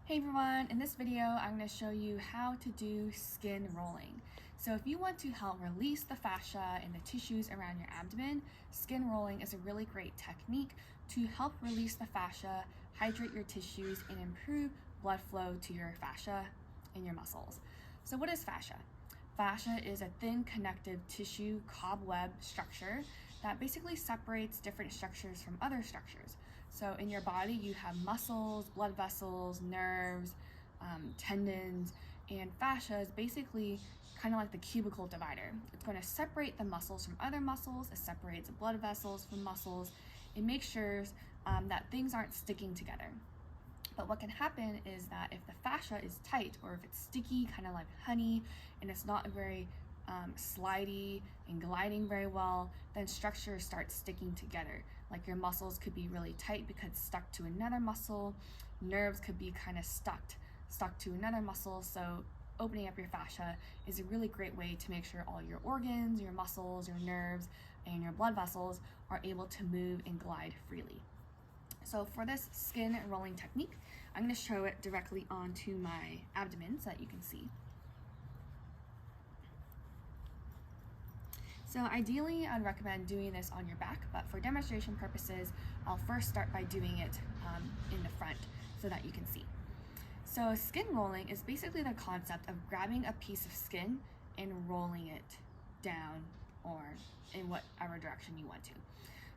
Hey everyone, in this video I'm going to show you how to do skin rolling. So if you want to help release the fascia and the tissues around your abdomen, skin rolling is a really great technique to help release the fascia, hydrate your tissues, and improve blood flow to your fascia and your muscles. So what is fascia? Fascia is a thin connective tissue cobweb structure that basically separates different structures from other structures. So in your body, you have muscles, blood vessels, nerves, tendons, and fascia is basically kind of like the cubicle divider. It's going to separate the muscles from other muscles. It separates blood vessels from muscles. It makes sure that things aren't sticking together. But what can happen is that if the fascia is tight or if it's sticky, kind of like honey, and it's not very slidey and gliding very well, then structures start sticking together. Like your muscles could be really tight because it's stuck to another muscle. Nerves could be kind of stuck to another muscle. So opening up your fascia is a really great way to make sure all your organs, your muscles, your nerves, and your blood vessels are able to move and glide freely. So for this skin rolling technique, I'm going to show it directly onto my abdomen so that you can see. So ideally, I'd recommend doing this on your back, but for demonstration purposes, I'll first start by doing it in the front so that you can see. So skin rolling is basically the concept of grabbing a piece of skin and rolling it down or in whatever direction you want to.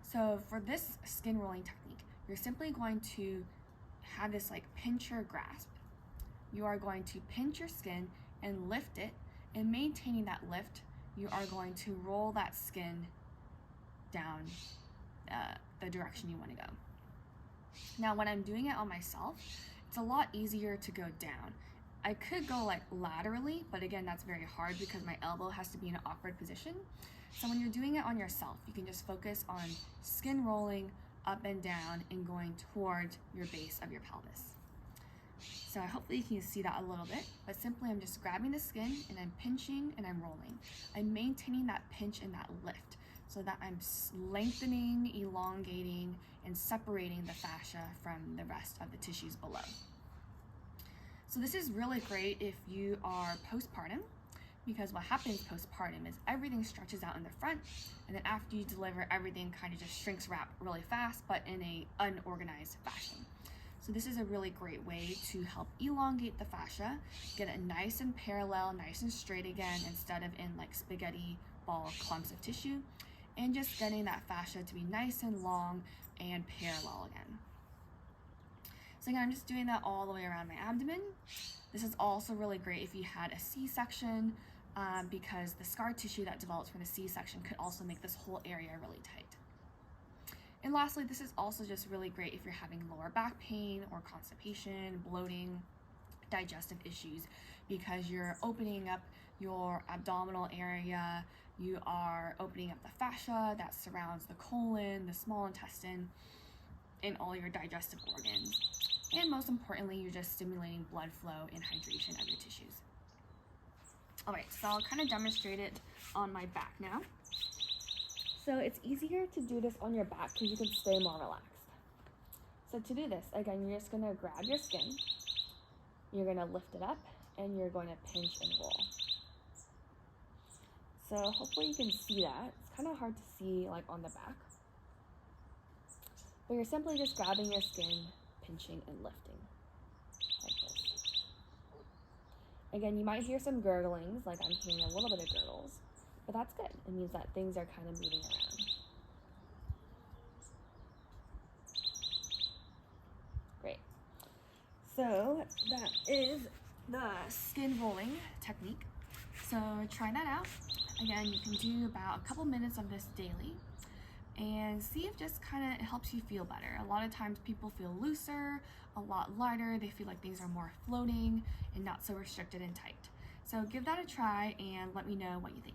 So for this skin rolling technique, you're simply going to have this like pincher grasp. You are going to pinch your skin and lift it, and maintaining that lift, you are going to roll that skin down the direction you want to go. Now, when I'm doing it on myself, it's a lot easier to go down. I could go like laterally, but again, that's very hard because my elbow has to be in an awkward position. So when you're doing it on yourself, you can just focus on skin rolling up and down and going towards your base of your pelvis. So hopefully you can see that a little bit, but simply I'm just grabbing the skin and I'm pinching and I'm rolling. I'm maintaining that pinch and that lift so that I'm lengthening, elongating, and separating the fascia from the rest of the tissues below. So this is really great if you are postpartum, because what happens postpartum is everything stretches out in the front, and then after you deliver, everything kind of just shrinks wrap really fast, but in a unorganized fashion. So this is a really great way to help elongate the fascia, get it nice and parallel, nice and straight again, instead of in like spaghetti ball clumps of tissue, and just getting that fascia to be nice and long and parallel again. So again, I'm just doing that all the way around my abdomen. This is also really great if you had a C-section, because the scar tissue that develops from the C-section could also make this whole area really tight. And lastly, this is also just really great if you're having lower back pain or constipation, bloating, digestive issues, because you're opening up your abdominal area, you are opening up the fascia that surrounds the colon, the small intestine, and all your digestive organs. And most importantly, you're just stimulating blood flow and hydration of your tissues. All right, so I'll kind of demonstrate it on my back now. So it's easier to do this on your back because you can stay more relaxed. So to do this, again, you're just gonna grab your skin, you're gonna lift it up, and you're going to pinch and roll. So hopefully you can see that. It's kind of hard to see like on the back. But you're simply just grabbing your skin, pinching and lifting, like this. Again, you might hear some gurglings, like I'm hearing a little bit of gurgles, but that's good. It means that things are kind of moving around. Great. So that is the skin rolling technique. So try that out. Again, you can do about a couple minutes of this daily and see if just kind of helps you feel better. A lot of times people feel looser, a lot lighter. They feel like things are more floating and not so restricted and tight. So give that a try and let me know what you think.